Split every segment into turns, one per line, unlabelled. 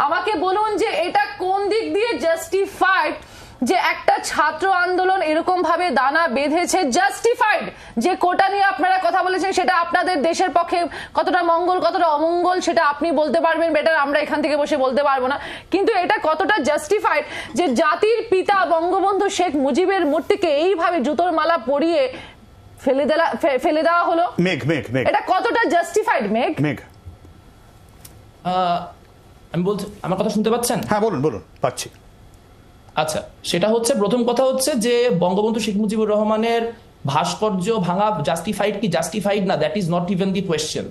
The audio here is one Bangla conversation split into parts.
আমাকে বলুন যে এটা কোন দিক দিয়ে জাস্টিফাইড যে একটা ছাত্র আন্দোলন এরকম ভাবে দানা বেঁধেছে, জাস্টিফাইড যে কোটা নিয়ে আপনারা কথা বলেছেন সেটা আপনাদের দেশের পক্ষে কতটা মঙ্গল কতটা অমঙ্গল সেটা আপনি বলতে পারবেন বেটার, আমরা এখান থেকে বসে বলতে পারবো না, কিন্তু এটা কতটা জাস্টিফাইড যে জাতির পিতা বঙ্গবন্ধু শেখ মুজিবের মূর্তিকে এইভাবে জুতোর মালা পরিয়ে ফেলে দেওয়া হলো, এটা কতটা জাস্টিফাইড? মেঘ
আমি বলছি, আমার কথা শুনতে পাচ্ছেন?
হ্যাঁ বলুন পাচ্ছি।
আচ্ছা, সেটা হচ্ছে, প্রথম কথা হচ্ছে যে বঙ্গবন্ধু শেখ মুজিবুর রহমানের ভাস্কর্য ভাঙা জাস্টিফাইড কি জাস্টিফাইড না, that is not even the question.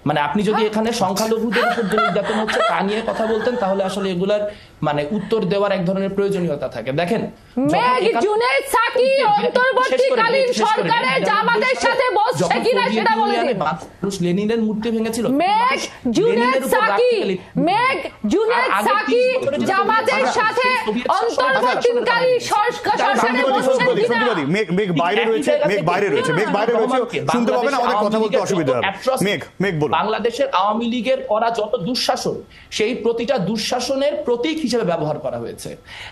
মানে আপনি যদি এখানে সংখ্যালঘুদের উপর যে নির্যাতন হচ্ছে তা নিয়ে কথা বলতেন তাহলে আসলে এগুলার মানে উত্তর দেওয়ার এক ধরনের প্রয়োজনীয়তা থাকে। দেখেন,
জুনায়েদ সাকি অন্তর্বর্তীকালীন সরকারের জামাতের সাথে বসছে কিনা সেটা বলে দিন।
মানুষ লেনিনের মূর্তি ভেঙেছিল।
জুনায়েদ সাকি জামাতের সাথে অন্তর্বর্তীকালীন সরকারের বসছে কিনা?
মেঘ বাইরে রয়েছে, শুনতে পাবেন, আমাদের কথা বলতে অসুবিধা হবে। মেঘ বলুন।
বাংলাদেশের আওয়ামী লীগের করা যত দুঃশাসন সেই প্রতিটা দুঃশাসনের প্রতীক হিসেবে ব্যবহার করা হয়েছে।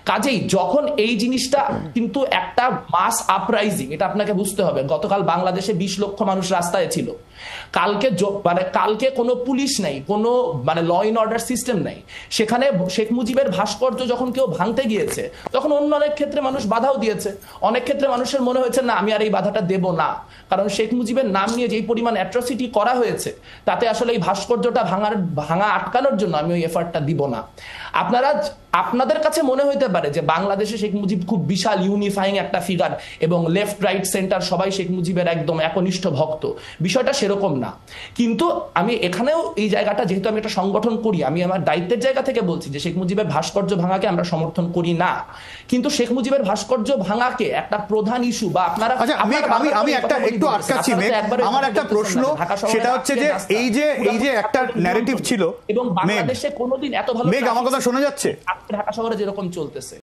কাজেই যখন এই জিনিসটা কিন্তু একটা মাস আপরাইজিং, এটা আপনাকে বুঝতে হবে। গতকাল বাংলাদেশে 20 লক্ষ মানুষ রাস্তায় ছিল। কালকে কোনো পুলিশ নাই, কোনো মানে ল ইন অর্ডার সিস্টেম নাই। সেখানে শেখ মুজিবের ভাস্কর্য যখন কেউ ভাঙতে গিয়েছে তখন অন্য অনেক ক্ষেত্রে মানুষ বাধাও দিয়েছে। অনেক ক্ষেত্রে মানুষের মনে হয়েছে না আমি আর এই বাধাটা দেব না, কারণ শেখ মুজিবের নাম নিয়ে যেই পরিমাণ অ্যাট্রসিটি করা হয়েছে তাতে আসলে এই ভাস্কর্যটা ভাঙা আটকানোর জন্য আমি ওই এফার্টটা দিব না। আপনাদের কাছে মনে হইতে পারে যে বাংলাদেশে শেখ মুজিব খুব বিশাল ইউনিফাইং একটা ফিগার এবং লেফট রাইট সেন্টার সবাই শেখ মুজিবের একদম একনিষ্ঠ ভক্ত, বিষয়টা সেরকম না। কিন্তু আমি এখানেও এই জায়গাটা, যেহেতু আমি একটা সংগঠন করি, আমি আমার দায়িত্বের জায়গা থেকে বলছি যে শেখ মুজিবের ভাস্কর্য ভাঙাকে আমরা সমর্থন করি না, কিন্তু শেখ মুজিবের ভাস্কর্য ভাঙাকে একটা প্রধান ইস্যু বা আপনারা
আমি একটু আটকাচ্ছি। আমার একটা প্রশ্ন, সেটা হচ্ছে যে এই যে একটা ন্যারেটিভ ছিল
এবং বাংলাদেশে কোনোদিন এত ভালো
আমার কথা শোনা যাচ্ছে
ঢাকা শহরে যেরকম চলতেছে।